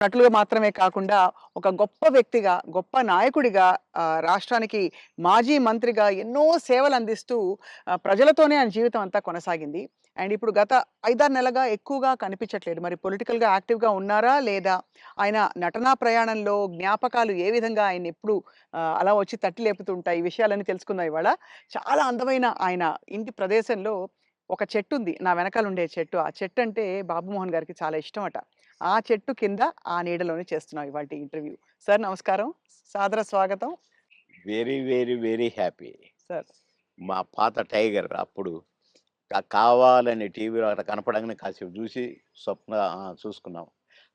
నటులుగా మాత్రమే కాకుండా ఒక గొప్ప వ్యక్తిగా, గొప్ప నాయకుడిగా రాష్ట్రానికి మాజీ మంత్రిగా ఎన్నో సేవలందిస్తూ ప్రజలతోనే ఆయన జీవితం అంతా కొనసాగింది. అండ్ ఇప్పుడు గత 5, 6 నెలలుగా ఎక్కువగా కనిపించట్లేదు. మరి పొలిటికల్‌గా యాక్టివ్‌గా ఉన్నారా? లేదా? ఆయన నటనా ప్రయాణంలో జ్ఞాపకాలు ఏ విధంగా ఆయన్నెప్పుడు అలా వచ్చి తట్టి లేపుతుంటాయి? ఈ విషయాలన్నీ తెలుసుకుందాం ఇవాళ. చాలా అందమైన ఆయన ఇంటి ప్రదేశంలో ఒక చెట్టుంది. నా వెనకాలుండే చెట్టు. ఆ చెట్టంటే బాబుమోహన్ గారికి చాలా ఇష్టమట. ఆ చెట్టు కింద, ఆ నీడలోనే చేస్తున్నాం ఇవాల్టి ఇంటర్వ్యూ. సార్ నమస్కారం. సాదర స్వాగతం. Very, very, very happy. Sir. మా పాత 'టైగర్' అప్పుడు కావాలని టీవీలో అట్లా కనపడంగానే కాసేపు చూసి స్వప్న చూసుకున్నాం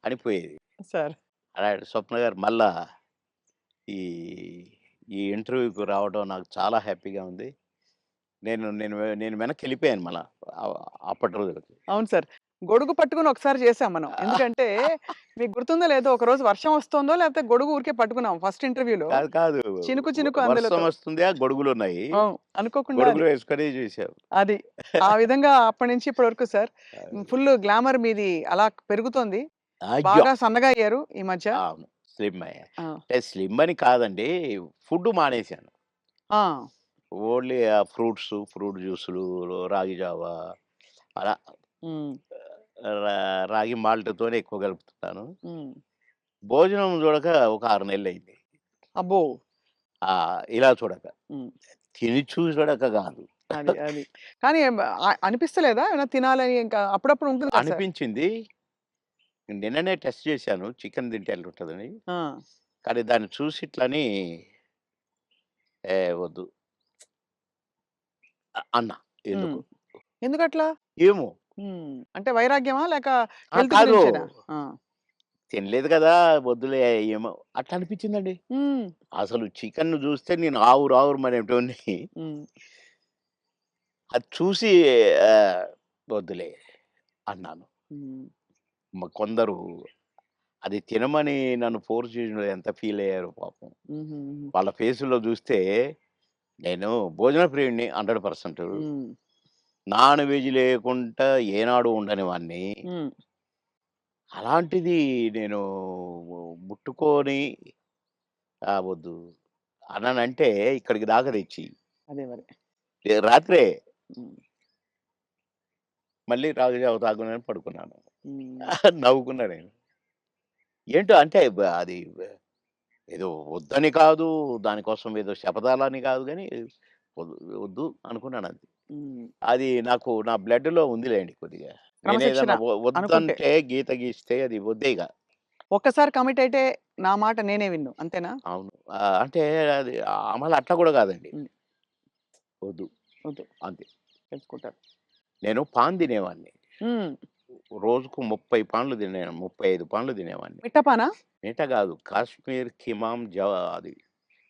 అని పోయేది. సార్. అలాంటి స్వప్న గారు మళ్ళా ఈ ఈ ఇంటర్వ్యూకి రావడం నాకు చాలా హ్యాపీగా ఉంది. నేను నేను నేను వెనక్కెళ్ళిపోయాను మళ్ళా ఆహ్, అప్పటి రోజులకి. అవును సార్. గొడుగు పట్టుకొని ఒకసారి చేసాం మనం. ఎందుకంటే మీకు గుర్తుందో లేదో ఒకరోజు వర్షం వస్తోందో లేకపోతే గొడుగు ఊరికే పట్టుకున్నాం ఫస్ట్ ఇంటర్వ్యూలో. కాదు, కాదు. చినుకు చినుకు వర్షం అందులతో. వస్తుందా, గొడుగులున్నాయి. అవును. అనుకోకుండా అది. గొడుగులు వేసుకొని చూసాం. అది. ఆ విధంగా అప్పటి నుంచి ఇప్పటి వరకు సార్ ఫుల్ గ్లామర్ మీది అలా పెరుగుతోంది. అయ్యో! బాగా సన్నగా అయ్యారు ఈ మధ్య. అవును. స్లిమ్ అయ్యా. ఆ! అంటే స్లిమ్ అని కాదండి. ఫుడ్ మానేశాను. ఆ! ఓన్లీ ఫ్రూట్ జ్యూసులు, రాగి జావ అలా హ్మ్. రాగి మాల్ట్‌తోనే ఎక్కువ కలుపుతున్నాను. హ్మ్. భోజనం చూడక ఒక 6 నెలలయింది. అబ్బో! ఇలా చూడక. హ్మ్. తిని చూడక కాదు. అది. కానీ అనిపిస్తలేదా? ఏమైనా తినాలని ఇంకా అప్పుడప్పుడు ఉంటుంది కదా సార్. అనిపించింది. నిన్ననే టెస్ట్ చేశాను చికెన్ తింటే ఎట్లుంటదని. ఆ! కానీ దాన్ని చూసి ఇట్లని వద్దు అన్నా. హ్మ్. ఎందుకు? ఎందుకట్లా? ఏమో! అంటే వైరాగ్యమా? లేక హెల్త్ కాదు. గురించేనా? ఆ! తినలేదు కదా! వద్దులే ఏమో అట్లా అనిపించిందండి. హ్మ్. అసలు చికెన్‌ను జూస్తే నేను ఆవురు ఆవురుమనేటోడిని. హ్మ్. అది చూసి ఆహ్, వద్దులే అన్నాను. హ్మ్. కొందరు అది తినమని నన్ను ఫోర్స్ చేసినోళ్ళు ఎంత ఫీల్ అయ్యారో పాపం. హుహుహు. వాళ్ళ ఫేసుల్లో జూస్తే నేను భోజన ప్రియుడిని 100%. హ్మ్. నాన్ వెజ్ లేకుండా ఏనాడు ఉండని వాడిని. హ్మ్. అలాంటిది నేను ముట్టుకొని వద్దు అన్నానంటే ఇక్కడికి దాకా తెచ్చి అదే మరి. రాత్రే హ్మ్. మళ్ళీ రాగి జావ తాగునని పడుకున్నాను. హ్మ్. నవ్వుకున్నా నేను. ఏంటో అంటే అది ఏదో వద్దని కాదు, దానికోసం ఏదో శపథాలని కాదు గానీ, వద్ వద్దు అనుకున్నానంతే. హ్మ్. అది నాకు నా బ్లడ్‌లో ఉందిలెండి కొద్దిగా. క్రమశిక్షణ నేనేదన్నా అనుకుంటే. వద్దంటే గీత గీస్తే అది వద్దే ఇగ. ఒక్కసారి కమిట్ అయితే నా మాట నేనే విన్ను. అంతేనా? అవును. అంటే అది మళ్ళా అట్లా గూడా కాదండి. హ్మ్. వద్దు వద్దు. అంతే. తెలుసుకుంటారు. నేను పాన్ తినేవాడిని. హ్మ్. రోజుకు 30 పాన్లు తినేను. 35 పాన్లు తినేవాడిని. మిట్టపానా? మిగతా గాదు. కాశ్మీర్ కిమాం అది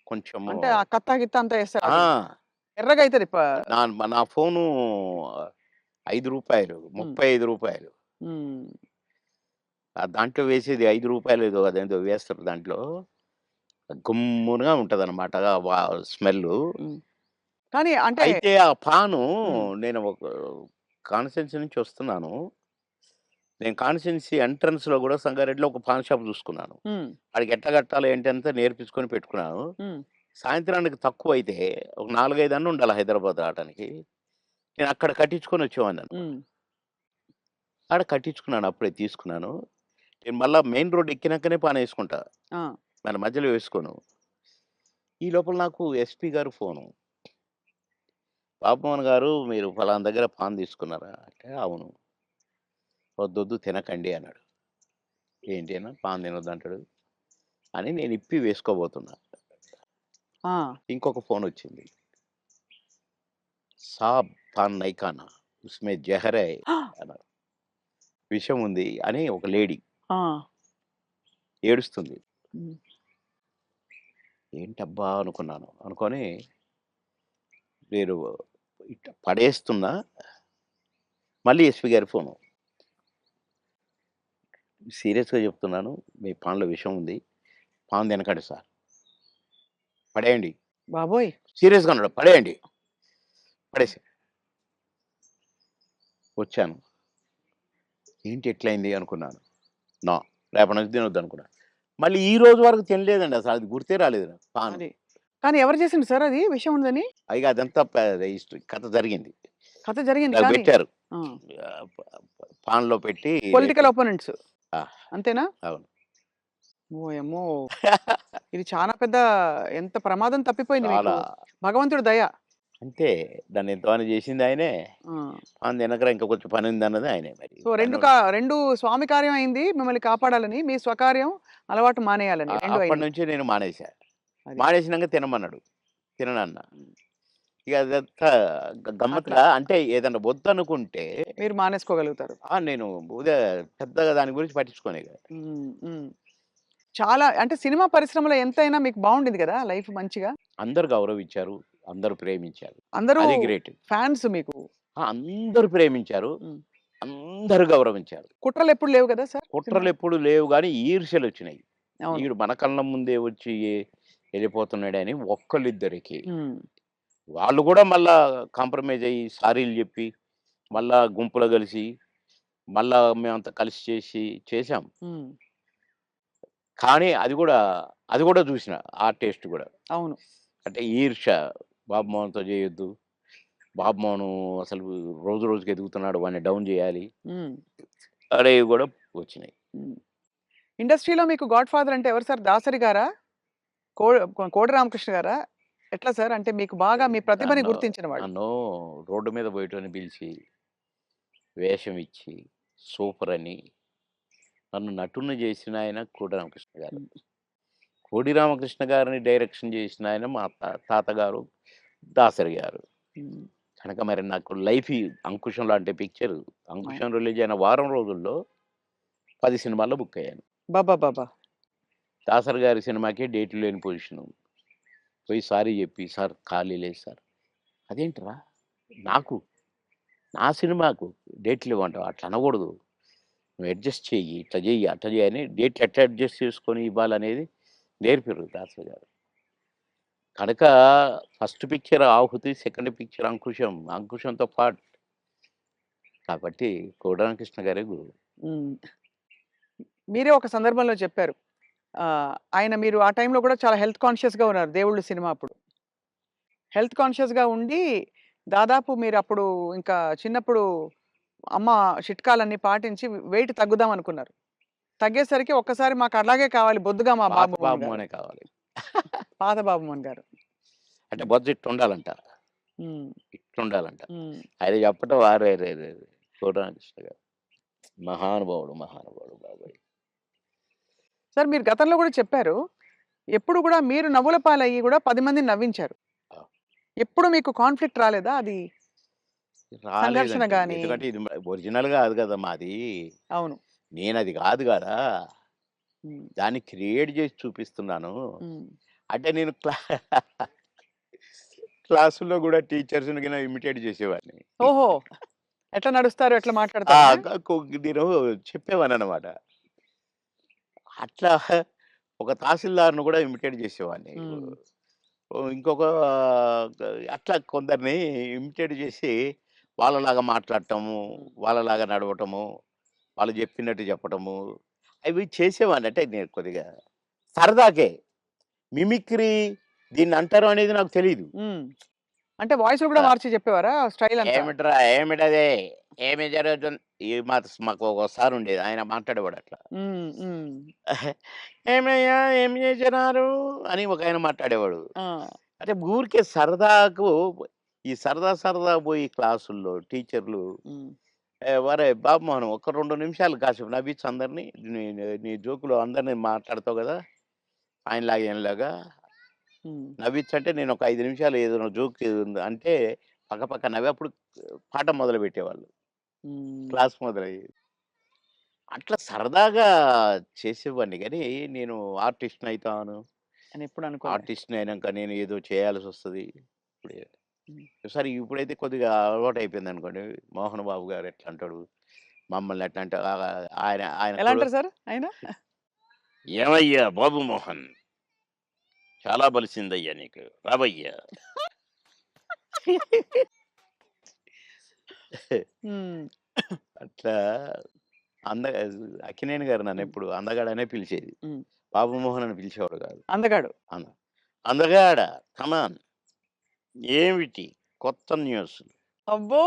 కొంచెము అంటే ఆ కత్తా గిత్తా అంతా ఏస్తారు అది. ఆ! ఎర్రగా అయితది. నా ఫోను రూ. 5 రూ. హ్మ్. 35. హ్మ్. దాంట్లో వేసేది రూ. 5 ఏదో అదేందో వేస్తారు దాంట్లో. గుమ్మునగా ఉంటదనమాట. స్మెల్లు. హ్మ్. కానీ అంటే అయితే ఆ పాను హ్మ్. నేను ఒక కాన్స్టిట్యున్సీ నుంచి వస్తున్నాను. నేను కాన్స్టిట్యున్సీ ఎంట్రన్స్‌లో గూడా సంగారెడ్డిలో ఒక పాన్ షాప్ చూసుకున్నాను. హ్మ్. ఆడికి ఎట్లా కట్టాలి ఏంటి అంతా నేర్పించుకొని పెట్టుకున్నాను. హ్మ్. సాయంత్రానికి తక్కువైతే ఒక 4, 5 అన్న ఉండాలి హైదరాబాద్ రావటానికి. నేను అక్కడ కట్టించుకొని వచ్చేవాడిననమాట. హ్మ్. ఆడ కట్టించుకున్నాను. అప్పుడే తీసుకున్నాను. నేను మళ్ళా మెయిన్ రోడ్ ఎక్కినాకనే పానేసుకుంటా. ఆ! మన మధ్యలో వేసుకోను. ఈ లోపల నాకు ఎస్పీ గారు ఫోను. "బాబుమోహన్ గారు మీరు ఫలానా దగ్గర పాన్ తీసుకున్నారా?" అంటే, "అవును." "వద్దొద్దు తినకండి" అన్నాడు. ఏంటి అన్నా పాన్ తినొద్దంటాడు అని నేను ఇప్పి వేసుకోబోతున్నా. ఆ! ఇంకొక ఫోనొచ్చింది. "సాబ్ పాన్ నహీ ఖానా ఉస్మే జహర్ హై" అన్నారు. విషం ఉంది అని ఒక లేడీ ఆ! ఏడుస్తుంది. హ్మ్. ఏంటబ్బా! అనుకున్నాను. అనుకోని నేను ఇట్ట పడేస్తున్నా. మళ్ళీ ఎస్పీ గారి ఫోను. "సీరియస్‌గా చెప్తున్నాను. మీ పాన్‌లో విషం ఉంది. పాన్ తినకండి సార్. పడేయండి." బాబోయ్! సీరియస్‌గా అన్నాడు. "పడేయండి." పడేసా. వచ్చాను. ఏంటి ఎట్లయింది అనుకున్నాను. నో. రేపటి నుంచి తినొద్దనుకున్నా. మళ్ళీ ఈ రోజు వరకు తినలేదండి అసలు. అది గుర్తే రాలేదు నాకు పాను. అది. కానీ ఎవరు చేసిండ్రు సార్ అది విషం ఉందని? ఇగ అదంతా కథ జరిగింది. కథ జరిగింది నాకు కానీ పెట్టారు. ఆ! పాన్‌లో పెట్టి పొలిటికల్ అపోనెంట్స్ ఆ! అంతేనా? అవును. ఓయమ్మో! ఇది చాలా పెద్ద ఎంత ప్రమాదం తప్పిపోయింది మీకు. చాలా. భగవంతుడి దయ. అంతే. దాన్ని ఎంతమని చేసిందాయనే. ఆ! పాన్ తినకరా ఇంకా కొంచెం పనుందన్నది ఆయనే మరి. సో 2 పనోడు 2 స్వామి కార్యం అయింది. మిమ్మల్ని కాపాడాలని. మీ స్వకార్యం అలవాటు మానేయాలని 2 అయినాయి. అప్పటినుంచి నేను మానేశా. అది. మానేసినంక తినమన్నాడు. తిననన్నా. హ్మ్. ఇక అదంతా అట్లా గమ్మత్తుగా అంటే ఏదన్నా వద్దనుకుంటే మీరు మానేసుకోగలుగుతారు. నేను పెద్దగా దాని గురించి పట్టించుకోను ఇక. హ్మ్. హ్మ్. చాలా అంటే సినిమా పరిశ్రమలో ఎంతైనా మీకు బావుండింది గదా! లైఫ్ మంచిగా. అందరూ గౌరవించారు. అందరూ ప్రేమించారు. అందరూ అది గ్రేట్. ఫాన్స్ మీకు. అందరూ ప్రేమించారు. హ్మ్. అందరూ గౌరవించారు. కుట్రలెప్పుడు లేవు గదా సార్ సినిమాలో? కుట్రలెప్పుడు లేవు గానీ ఈర్ష్యలొచ్చినాయి. అవును. ఈడు మన కళ్ళ ముందే వచ్చి ఎళ్ళిపోతున్నాడని ఒక్కళ్ళిద్దరికి. హ్మ్. వాళ్ళు గూడా మళ్ళా కాంప్రమైజ్ అయ్యి సారీలు జెప్పి, మళ్ళా గుంపులో గలిసి, మళ్ళా మేమంతా కలిసి చేశాం. హ్మ్. కానీ అది గూడా జూసిన. ఆ టేస్ట్ గూడా. అవును. అంటే ఈర్ష్య. బాబు మోహన్‌తో జేయొద్దు. బాబు మోహను అసలు రోజు రోజుకి ఎదుగుతున్నాడు. వాడిని డౌన్ జేయాలి. హ్మ్. అనేవి గూడా వచ్చినాయి. హ్మ్. ఇండస్ట్రీలో మీకు గాడ్ ఫాదర్ అంటే ఎవరు సార్? దాసరి గారా? కో కోడి రామకృష్ణ గారా? ఎట్లా సార్? అంటే మీకు బాగా మీ ప్రతిభని నన్ను గుర్తించిన వాళ్ళు. నన్ను రోడ్డు మీద బోయేటోడిని పిలిచి, వేషం ఇచ్చి, సూపరని నన్ను నటుడిని జేసిన ఆయన కోడి రామకృష్ణ గారు. హ్మ్. కోడి రామకృష్ణ గారిని డైరెక్షన్ జేసిన ఆయన మా తాతగారు దాసరి గారు. హ్మ్. కనుక మరి నాకు 'అంకుశం' లాంటి పిక్చర్ అవును. 'అంకుశం' రిలీజ్ అయిన వారం రోజుల్లో 10 సినిమాల్లో బుక్ అయ్యాను. అబ్బబ్బబ్బా! దాసరి గారి సినిమాకే డేట్లు లేని పొజిషను. పోయి సారీ జెప్పి, "సార్ ఖాళీ లేదు సార్." "అదేంట్రా? నాకు, నా సినిమాకు డేట్లివ్వంటావా? అట్లా అనకూడదు. నువ్వు అడ్జస్ట్ చెయ్యి. ఇట్లా జెయ్యి, అట్లా జెయ్యి" అని డేట్లు ఎట్లా అడ్జస్ట్ చేసుకొని ఇవ్వాలనేది నేర్పిర్రు దాసరి గారు. కనుక ఫస్ట్ పిక్చర్ 'ఆహుతి', సెకండ్ పిక్చర్ 'అంకుశం'. 'అంకుశంతో' పాటు కాబట్టి కోడాల గారే గురువు. హ్మ్. మీరే ఒక సందర్భంలో చెప్పారు. ఆయన మీరు ఆ టైంలో కూడా చాలా హెల్త్ కాన్షియస్‌గా ఉన్నారు 'దేవుళ్ళు' సినిమా అప్పుడు. హెల్త్ కాన్షియస్‌గా ఉండి దాదాపు మీరప్పుడు ఇంకా చిన్నప్పుడు అమ్మ చిట్కాలన్నీ పాటించి వెయిట్ తగ్గుదాం అనుకున్నారు. తగ్గేసరికి ఒక్కసారి మాకు అలాగే కావాలి బొద్దుగా మా పాత బాబు మోహన్ గారు. బాబుమోనే కావాలి. పాత బాబు మోహన్ గారు. అంటే హ్మ్. బొజ్జ ఇట్టుండాలంట. హ్మ్. ఇట్లుండాలంట. హ్మ్. ఆయన చెప్పటం అరెరెరెరే! కోడాల గారు. మహానుభావుడు, మహానుభావుడు బాబోయ్! సార్ మీరు గతంలో కూడా చెప్పారు. ఎప్పుడు కూడా మీరు నవ్వుల పాలయ్యి కూడా 10 మందిని నవ్వించారు. ఆ! ఎప్పుడు మీకు కాన్‌ఫ్లిక్ట్ రాలేదా? అది సంఘర్షణ రాలేదండి. గాని ఎందుకంటే ఇది ఒరిజినల్ గాదు గదా! మాది. అవును. నేనది గాదు గదా! హ్మ్. దాన్ని క్రియేట్ జేసి చూపిస్తున్నాను. హ్మ్. అంటే నేను క్లాసుల్లో గూడా టీచర్స్‌ని గిన ఇమిటేట్ జేసేవాడిని. ఓహో! ఎట్లా నడుస్తారు? ఎట్లా ఆ! మాట్లాడతారనా? నేను చెప్పేవాడిననమాట. అట్లా ఒక తహసీల్దార్‌ని గూడా ఇమిటేట్ జేసేవాడిని. హ్మ్. ఇంకొక అట్లా కొందరిని ఇమిటేట్ జేసి వాళ్ళలాగా మాట్లాడటము, హ్మ్. వాళ్ళలాగా నడవటము, వాళ్ళు జెప్పినట్టు చెప్పటము, అవి చేసేవాడిని. అంటే నేను కొద్దిగా సరదాకే. మిమిక్రీ దీన్నంటారు అనేది నాకు తెలీదు. హ్మ్. అంటే వాయిస్‌లు కూడా ఆ! మార్చి చెప్పేవారా స్టైల్ అంతా? ఏమిట్రా ఏమిటది? ఏమి జరుగుతుంది? మాకు ఒక సారుండేది. ఆయన మాట్లాడేవాడట్లా. హ్మ్. హ్మ్. "ఏమయ్యా ఏం చేసినారు?" అని ఒకాయన మాట్లాడేవాడు. ఆ! అంటే ఊరికే సరదాకు ఈ సరదా సరదా పోయి క్లాసుల్లో టీచర్లు హ్మ్. "ఒరేయ్ బాబుమోహన్ ఒక 2 నిమిషాలు కాసేపు నవ్వించు అందరిని. నీ నీ జోకులు అందరిని మాట్లాడతావు గదా! ఆయనలాగా ఈయనలాగా హ్మ్. నవ్వించంటే నేను ఒక 5 నిమిషాలు ఏదైనా జోక్ అంటే పక్కపక్క నవ్వి అప్పుడు పాఠం మొదలుపెట్టేవాళ్ళు. హ్మ్. క్లాస్ మొదలయ్యేది. అట్లా సరదాగా చేసేవాడిని గానీ, నేను ఆర్టిస్ట్‌నయితాను. అని ఎప్పుడు అనుకోలే. ఆర్టిస్ట్‌ని అయినంక నేను ఏదో చేయాల్సొస్తది. ఇప్పుడే హ్మ్. సరే ఇప్పుడైతే కొద్దిగా అలవాటయిపోయిందనుకోండి. మోహన్ బాబు గారు ఎట్లా అంటాడు, మమ్మల్ని ఎట్లా అంటే ఆయన ఆయన ఎలా అంటారు సార్ ఆయన? "ఏమయ్యా బాబు మోహన్! చాలా బలిసిందయ్యా నీకు. రావయ్యా!" హ్మ్. అట్లా అంద అక్కినేని గారు హ్మ్. నన్నెప్పుడు అందగాడనే పిలిచేది. హ్మ్. బాబు మోహన్ అని పిలిచేవాడు కాదు. అందగాడు. అంద అందగాడ కమాన్ ఏమిటి కొత్త న్యూస్ అబ్బో!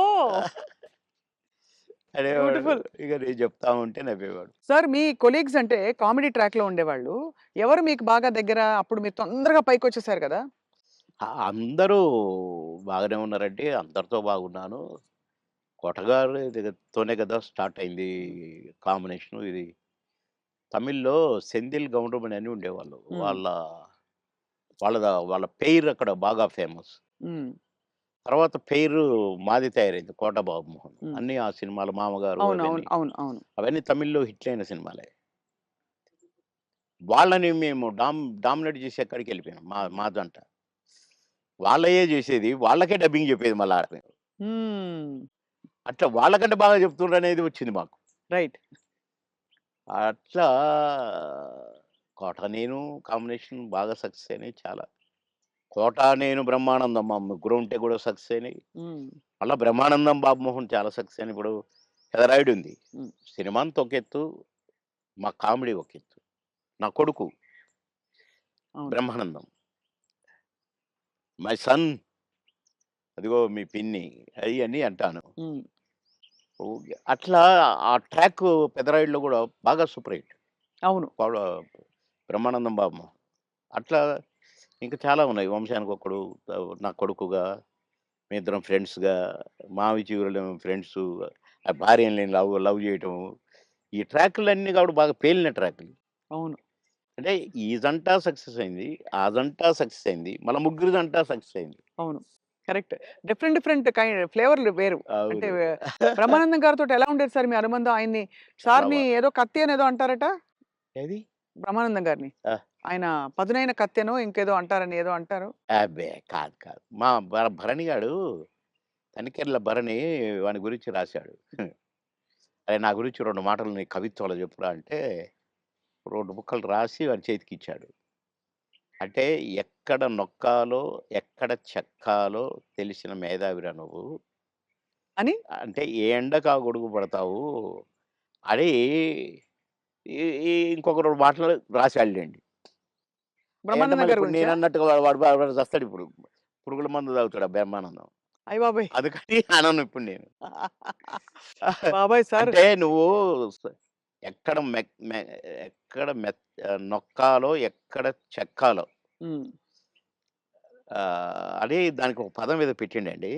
అనేవాడు. బ్యూటిఫుల్. ఇక నేను చెప్తా ఉంటే నవ్వేవాడు. సార్ మీ కొలీగ్స్ అంటే కామెడీ ట్రాక్‌లో ఉండేవాళ్ళు. ఎవరు మీకు బాగా దగ్గర? అప్పుడు మీరు తొందరగా పైకొచ్చేసారు గదా! అందరూ బాగానే ఉన్నారండి. అందరితో బాగున్నాను. కొటగారి దగ్గరతోనే కదా స్టార్ట్ అయింది హ్మ్. కాంబినేషను ఇది. తమిళ్‌లో సెంధిల్ గౌండమణి అని ఉండేవాళ్ళు. హ్మ్. వాళ్ళ పెయిర్ అక్కడ బాగా ఫేమస్. హ్మ్. తర్వాత పెయిరు మాది తయారైంది 'కోట బాబుమోహన్.' హ్మ్. అన్నీ ఆ సినిమాలు 'మామగారు' అవును. అవును. అవన్నీ. అవును. అవును. అవన్నీ తమిళ్‌లో హిట్లయిన సినిమాలే. వాళ్ళని మేము డామినేట్ చేసి ఎక్కడికెళ్ళిపోయాం మా జంట. వాళ్ళయ్యే చేసేది. వాళ్ళకే డబ్బింగ్ చెప్పేది మళ్ళా ఆడ మేము. హ్మ్. అట్లా వాళ్ళకంటే బాగా చెప్తుండ్రనేది వచ్చింది మాకు. రైట్. అట్లా 'కోట నేను' కాంబినేషన్ బాగా సక్సెస్ అయినాయి చాలా. 'కోట నేను' 'బ్రహ్మానందం' మా ముగ్గురం ఉంటే కూడా సక్సెస్ అయినాయి. హ్మ్. మళ్ళా 'బ్రహ్మానందం' 'బాబుమోహన్' చాలా సక్సెస్ అయినాయి. ఇప్పుడు 'పెదరాయుడు' ఉంది. హ్మ్. సినిమా అంతా ఒక ఎత్తు, మా కామెడీ ఒక ఎత్తు. నా కొడుకు అవును. 'బ్రహ్మానందం' మై సన్ అదిగో మీ పిన్ని అయ్యని అంటాను. హ్మ్. ఓకే. అట్లా ఆ ట్రాక్ 'పెదరాయుడులో' కూడా బాగా సూపర్ హిట్. అవును. పౌడ 'బ్రహ్మానందం' బాబు. అట్లా ఇంకా చాలా ఉన్నాయి. 'వంశానికొక్కడు' నా కొడుకుగా, మేమిద్దరం ఫ్రెండ్స్‌గా, 'మావి చిగురులేమో' ఫ్రెండ్సు, ఆ భార్యని లవ్ లవ్ చేయటం. ఈ ట్రాకులన్నీ కూడా బాగా పేలిన ట్రాకులు. అవును. అంటే ఈ జంట సక్సెస్ అయింది. ఆ జంట సక్సెస్ అయింది. మళ్ళా ముగ్గురి జంట సక్సెస్ అయింది. అవును. కరెక్ట్. డిఫరెంట్ డిఫరెంట్ ఫ్లేవర్‌లు వేరు. అంటే అవును. బ్రహ్మానందం గారితోటి ఎలా ఉండేది సార్ మీ అనుబంధం? ఆయన్ని చాలా సార్‌ని ఏదో కత్తి అనేదో అంటారట? ఏది? బ్రహ్మానందం గారిని. ఆ! ఆయన పదునైన కత్తెనో ఇంకేదో అంటారని ఏదో అంటారు. అబ్బే! కాదు. మా భరణి గాడు తనికెళ్ళ భరణి వాని గురించి రాశాడు. అరే! నా గురించి 2 మాటలు నీ కవిత్వంలో చెప్పురా అంటే 2 ముక్కలు రాసి వాని చేతికిచ్చాడు. అంటే ఎక్కడ నొక్కాలో, ఎక్కడ చెక్కాలో తెలిసిన మేధావిరా నువ్వు. అని అంటే ఏ ఎండకు ఆ గొడుగు పడతావు అని ఈ ఈ ఇంకొక 2 మాటలు రాసాడులెండి. అయంటే బ్రహ్మానందం మళ్ళీ గారి ఇప్పుడు గురించా? నేనన్నట్టుగా వాడు చస్తాడిప్పుడు. పురుగుల మందు తాగుతాడు ఆ బ్రహ్మానందం. అయ్య బాబోయ్! అందుకని అనను ఇప్పుడు నేను. బాబోయ్! సార్ అంటే నువ్వు స ఎక్కడ మెక్ మె ఎక్కడ నొక్కాలో, ఎక్కడ చెక్కాలో హ్మ్. అని దానికి ఒక పదం ఏదో పెట్టిండండి.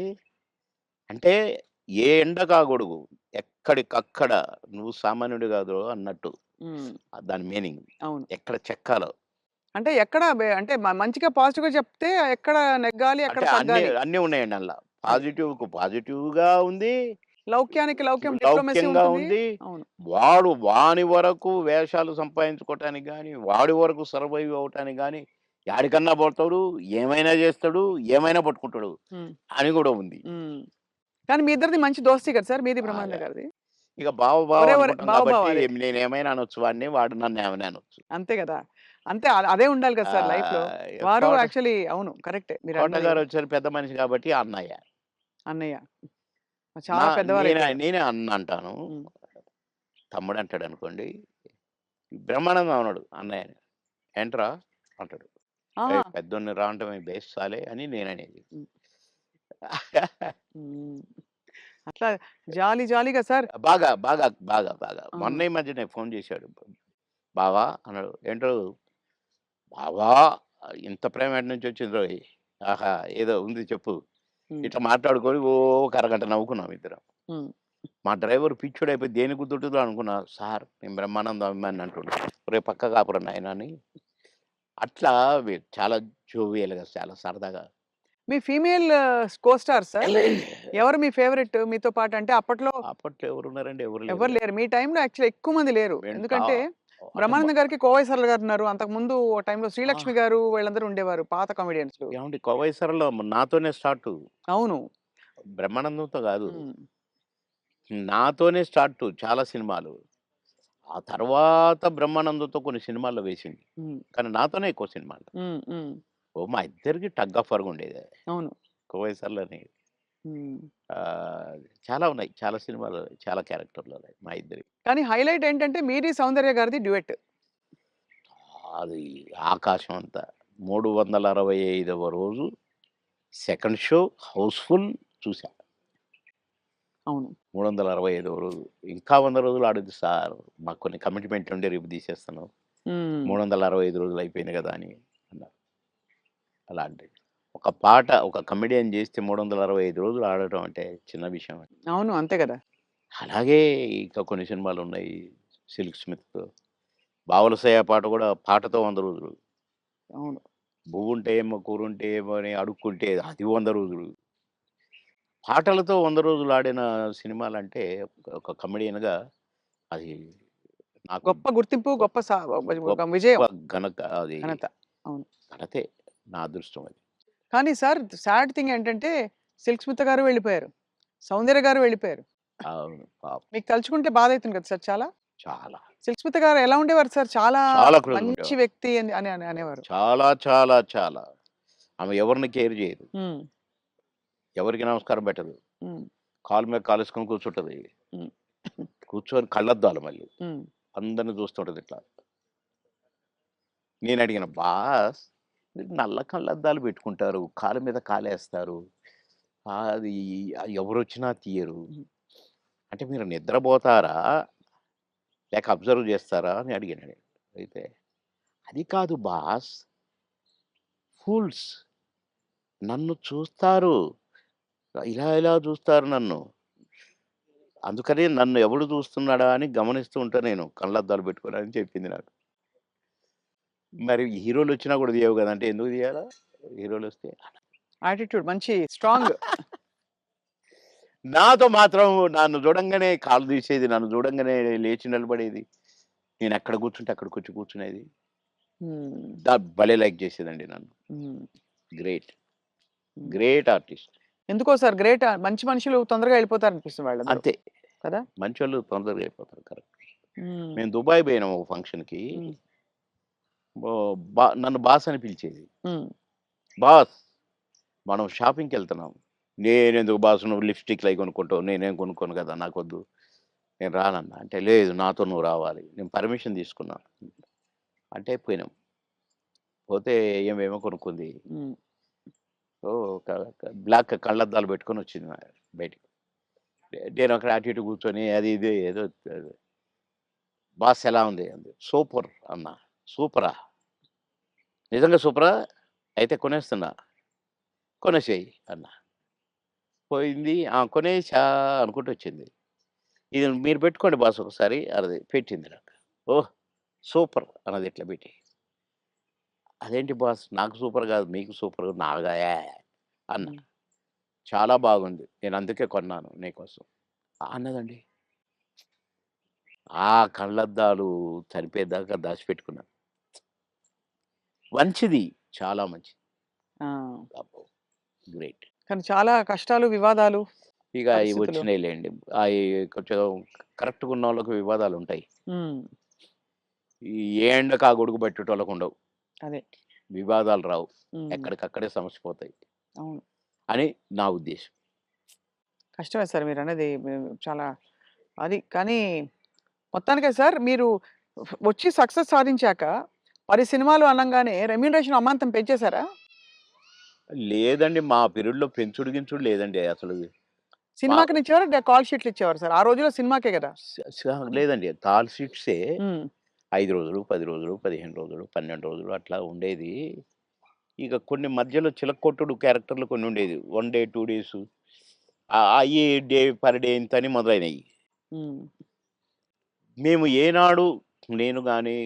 అంటే ఏ ఎండకా గొడుగు, ఎక్కడికక్కడ నువ్వు సామాన్యుడు కాదురో అన్నట్టు. హ్మ్. దాని మీనింగ్. అవును. ఎక్కడ చెక్కాలో. అంటే ఎక్కడ అంటే మంచిగా పాజిటివ్‌గా చెప్తే ఎక్కడ నెగ్గాలి, ఎక్కడ అంటే అన్నీ తగ్గాలి. అన్నీ ఉన్నాయండి అందుల. అది. పాజిటివ్‌కు పాజిటివ్‌గా ఉంది. లౌక్యానికి లౌక్యం డిప్లొమసీ లౌక్యంగా ఉంటుంది. ఉంది. అవును. వాని వరకు వేషాలు సంపాదించుకోవటానికి గాని, వాడి వరకు సర్వైవ్ అవ్వటానికి గాని, యాడికన్నా పోతాడు, ఏమైనా చేస్తాడు, ఏమైనా పట్టుకుంటాడు హ్మ్. అని కూడా ఉంది. హ్మ్. కానీ మీ ఇద్దరిది మంచి దోస్తీ కదా సార్! మీది బ్రహ్మానందం బాగా. గారిది. ఇక బావ ఒరే అనుకుంటాం బావ కాబట్టి బావాలే. నేనేమైనా అనొచ్చు వాడిని, వాడు నన్నేమైనా అనొచ్చు. అంతే గదా! అంతే అదే ఉండాలి కదా సార్ లైఫ్‌లో. వారు కోట యాక్చువల్లీ అవును. కరెక్టే మీరన్నది. కోటగారొచ్చారు పెద్ద మనిషి కాబట్టి అన్నయ్య. అన్నయ్య. చాలా పెద్దవారైపోయారు. నేనే అన్న అంటాను. హ్మ్. తమ్ముడంటాడనుకోండి. బ్రహ్మానందం అనడు అన్నయ్యని. "ఏంట్రా" అంటాడు. ఆహా! "ఏయ్! పెద్దోడిని రా అనటమే బేస్ సాలే" అని నేననేది. హ్మ్. హ్మ్. అట్లా జాలీ జాలీగా సార్. బాగా. ఆ! మొన్న ఈ మధ్యనే ఫోను చేశాడు. "బావా" అన్నాడు. "ఏంటో బావా ఇంత ప్రేమ ఎటు నుంచొచ్చిందోయ్! ఆహా! ఏదో ఉంది చెప్పు." హ్మ్. ఇట్లా మాట్లాడుకొని ఓ ఒక అరగంట నవ్వుకున్నాం ఇద్దరం. హ్మ్. మా డ్రైవర్ పిచ్చోడైపోయి దేనికి గుద్దుంటుందో అనుకున్నా. సార్ నేను బ్రహ్మానందం అభిమానిని అంటుండు. ఒరేయ్ పక్కకు ఆపురా నాయనా అని. అట్లా చాలా జోవియల్‌గా చాలా సరదాగా. మీ ఫీమేల్ కో స్టార్ సార్? ఎవరు మీ ఫేవరెట్ మీతో పాటు? అంటే అప్పట్లో అప్పట్లో ఎవరున్నారండి? ఎవరు ఎవరు లేరుగా. లేరు. మీ టైమ్‌లో యాక్చువల్లీ ఎక్కువ మంది లేరు. వెంట ఎందుకంటే అంటే బ్రహ్మానందం గారికి కోవై సరళ గారున్నారు. అంతకుముందు ఓ టైమ్‌లో ఆ! శ్రీలక్ష్మి గారు వీళ్ళందరూ ఉండేవారు పాత కామెడియన్సు. ఏవండీ 'కోవై సరళ' నాతోనే స్టార్టు. అవును. బ్రహ్మానందంతో గాదు. హ్మ్. నాతోనే స్టార్టు చాలా సినిమాలు. ఆ తర్వాత బ్రహ్మానందంతో కొన్ని సినిమాల్లో వేసింది. హ్మ్. కానీ నాతోనే ఎక్కువ సినిమాలు. హ్మ్. హ్మ్. ఓ మా ఇద్దరికి టగ్ ఆఫ్ వార్‌గా ఉండేది. అవును. 'కోవై సరళని' హ్మ్. ఆహ్, చాలా ఉన్నాయి. చాలా సినిమాలు, చాలా క్యారెక్టర్‌లు ఉన్నాయి మా ఇద్దరివి. కానీ హైలైట్ ఏంటంటే మీది, సౌందర్య గారిది డ్యూయెట్. అది ఆకాశం అంత. 365వ రోజు సెకండ్ షో హౌస్‌ఫుల్ చూసా. అవును. 365వ రోజు. ఇంకా 100 రోజులు ఆడొద్దు సార్. మాకు కొన్ని కమిట్మెంట్ ఉండి రేపు తీసేస్తాను. హ్మ్. 365 రోజులు అయిపోయింది కదా! అని అన్నారు. అలాంటిది. ఒక పాట ఒక కమెడియన్ చేస్తే 365 రోజులు ఆడటం అంటే చిన్న విషయం. అవును. అంతే గదా! అలాగే ఇంకా కొన్ని సినిమాలున్నాయి. 'సిల్క్ స్మిత్', 'బావలసయ్య' పాట కూడా పాటతో 100 రోజులు. అవును. 'బువ్వుంటే ఏమో కూరుంటే ఏమో' అని అడుక్కుంటే అది 100 రోజులు. పాటలతో 100 రోజులు ఆడిన సినిమాలంటే ఒక కమెడియన్‌గా అది నాకు గొప్ప గుర్తింపు, గొప్ గొప్ప ఒక గొప్ప విజయం, అది ఘనత. అవును. ఘనతే. నా అదృష్టం అది. కానీ సార్ సాడ్ థింగ్ ఏంటంటే 'సిల్క్ స్మిత' గారు వెళ్ళిపోయారు. 'సౌందర్య' గారు వెళ్ళిపోయారు. అవును. పాపం. మీకు తలుచుకుంటే బాధైతుంది కదా సార్ చాలా? చాలా. 'సిల్క్ స్మిత' గారు ఎలా ఉండేవారు సార్? చాలా చాలా క్లోజ్‌గా మంచి ఉండేవారు. వ్యక్తి అని అని అని అనేవారు. చాలా, చాలా, చాలా. ఆమె ఎవరిని కేర్ చేయదు. హ్మ్. ఎవరికీ నమస్కారం పెట్టదు. హ్మ్. కాలు మీద కాలేసుకొని కూర్చుంటది. హ్మ్. కూర్చొని కళ్ళద్దాలు మళ్ళీ. హ్మ్. అందరిని చూస్తుంటది ఇట్లా. నేనడిగాను, "బాస్ మీరు నల్ల కళ్ళద్దాలు పెట్టుకుంటారు. కాలు మీద కాలేస్తారు. అది ఎవరొచ్చినా తీయరు. హ్మ్. అంటే మీరు నిద్రపోతారా? లేక అబ్జర్వ్ చేస్తారా?" అని అడిగాను నేను. అయితే, "అది కాదు బాస్ ఫూల్స్ నన్ను చూస్తారు. ఇలా ఇలా చూస్తారు నన్ను. అందుకని నన్ను ఎవడు చూస్తున్నాడా అని గమనిస్తూ ఉంటా నేను కళ్ళద్దాలు పెట్టుకొని" అని చెప్పింది నాకు. మరి హీరోలొచ్చినా కూడా తీయవు గదా! అంటే ఎందుకు తీయాలా? హీరోలొస్తే? యాటిట్యూడ్ మంచి స్ట్రాంగ్. నాతో మాత్రం నన్ను చూడంగానే కాళ్ళు తీసేది. నన్ను చూడంగానే లేచి నిలబడేది. నేనెక్కడ కూర్చుంటే అక్కడికొచ్చి కూర్చునేది. హ్మ్. భలే లైక్ చేసేదండి నన్ను. హ్మ్. గ్రేట్. హ్మ్. Great artist. ఎందుకో సార్ గ్రేట్ మంచి మనుషులు తొందరగా వెళ్ళిపోతారనిపిస్తుంది వాళ్ళందరూ. అంతే. కదా! మంచోళ్ళు తొందరగా అయిపోతారు. కరెక్ట్. హ్మ్. మేము దుబాయ్ పోయినాం ఒక ఫంక్షన్‌కి. హ్మ్. నన్ను బాస్ అని పిలిచేది. హ్మ్. బాస్ మనం షాపింగ్‌కెళ్తున్నాం. నేనెందుకు బాస్ నువ్వు లిప్‌స్టిక్‌లయి కొనుక్కుంటావు. నేనేం కొనుక్కోను కదా! నాకొద్దు. నేను రానన్నా. అంటే లేదు నాతో నువ్వు రావాలి. నేను పర్మిషన్ తీసుకున్నా. అంటే పోయినాం. పోతే ఈమేమో కొనుక్కుంది. హ్మ్. ఓహ్! బ్లాక్ కళ్ళద్దాలు పెట్టుకొనొచ్చింది బయటికి. నేనక్కడ అటు ఇటు కూర్చొని అది ఇది ఏదో బాస్ ఎలా ఉంది? అంది. సూపర్ అన్నా. సూపరా? నిజంగా సూపరా? అయితే కొనేస్తున్నా. కొనేసేయి అన్నా. పోయింది. ఆ! కొనేసా అనుకుంటూ వచ్చింది. ఇది మీరు పెట్టుకోండి బాస్ ఒకసారి అన్నది. పెట్టింది నాకు. ఓహ్! సూపర్ అన్నది ఇట్లా పెట్టి. అదేంటి బాస్ నాకు సూపర్ కాదు మీకు సూపర్ నాగా అన్నా. హ్మ్. చాలా బాగుంది. నేను అందుకే కొన్నాను నీకోసం. అన్నదండి. ఆ కళ్ళద్దాలు చనిపోయేదాకా దాచిపెట్టుకున్నాను. మంచిది. చాలా మంచిది. ఆ! అబ్బో! గ్రేట్. కానీ చాలా కష్టాలు, వివాదాలు, ఇక అయి పరిస్థితులు. వచ్చినాయిలెండి. అయి కొంచెం కరెక్ట్‌గా ఉన్నోళ్ళకి వివాదాలుంటాయి. హ్మ్. ఏ ఎండకు ఆ గొడుగు పట్టేటోళ్ళకుండవు. అదే. వివాదాలు రావు. హ్మ్. ఎక్కడికక్కడే సమసిపోతాయి అవును. అని నా ఉద్దేశం. కష్టమే సార్ మీరన్నది. చాలా అది కానీ మొత్తానికే సార్ మీరు వచ్చి సక్సెస్ సాధించాక 10 సినిమాలు అనంగానే రెమ్యూనరేషన్ అమాంతం పెంచేసారా? లేదండి. మా పీరియడ్‌లో పెంచుడు గించుడు లేదండి అసలు. మా సినిమాకినిచ్చేవారా? కాల్ షీట్లు ఇచ్చేవారా సార్? ఆ రోజుల్లో సినిమాకే గదా! స స లేదండి. కాల్ షీట్సే హ్మ్. 5 రోజులు, 10 రోజులు, 15 రోజులు, 12 రోజులు అట్లా ఉండేది. ఇక కొన్ని మధ్యలో చిలక్కొట్టుడు క్యారెక్టర్‌లు కొన్నుండేది. 1 డే, 2 డేసు అయ్యి డే పర్ డే ఇంతని మొదలైనయి. హ్మ్. మేము ఏనాడు నేను గాని,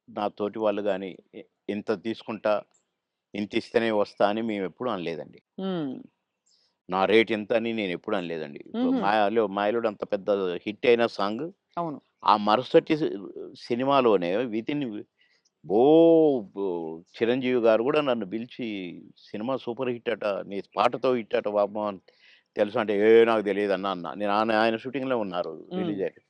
నా తోటి వాళ్ళు గాని ఇంత తీసుకుంటా, ఇంతిస్తేనే వస్తా అని మేమెప్పుడు అనలేదండి. హ్మ్. నా రేట్ ఇంత అని నేనెప్పుడు అనలేదండి. ఇప్పుడు హుహు. 'మాయలోడు' అంత పెద్ద హిట్ అయిన సాంగ్ అవును. ఆ మరుసటి సినిమాలోనే వితిన్ ఓ బో 'చిరంజీవి' గారు గూడా నన్ను పిలిచి "సినిమా సూపర్ హిట్ అట. నీ పాటతో హిట్ అట బాబు" అని తెలుసా అంటే, నాకు తెలీదన్నా" అన్నా. నేను ఆయన షూటింగ్‌లో ఉన్నారు హ్మ్. రిలీజ్ అయ్యి.